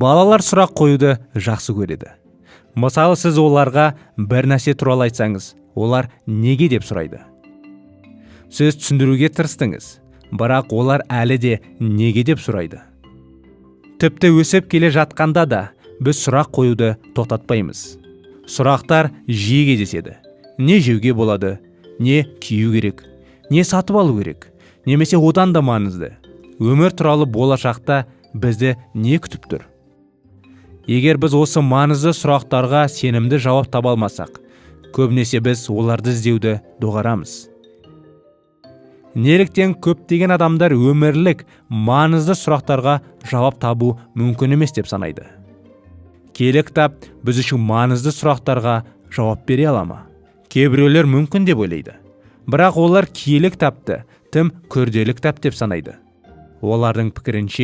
Балалар сұрақ қоюды жақсы көреді. Мысалы, сіз оларға бір нәрсе туралы айтсаңыз, олар неге деп сұрайды. Сіз түсіндіруге тырыстыңыз, бірақ олар әлі де неге деп сұрайды. Тіпті өсіп келе жатқанда да біз сұрақ қоюды тоқтатпаймыз. Сұрақтар жиі кездеседі. Не жеуге болады, не кию керек, не сатып алу керек, немесе одан да маңызды. Өмір туралы болашақта бізді не күтіп тұр? Егер біз осы маңызды сұрақтарға сенімді жауап таба алмасақ, көбінесе біз оларды іздеуді доғарамыз. Неліктен көптеген адамдар өмірлік маңызды сұрақтарға жауап табу мүмкін емес деп санайды? Киелі кітап біз үшін маңызды сұрақтарға жауап бере ала ма? Кейбіреулер мүмкін деп ойлайды. Бірақ олар киелі кітапты тым күрделі кітап деп санайды. Олардың пікірінше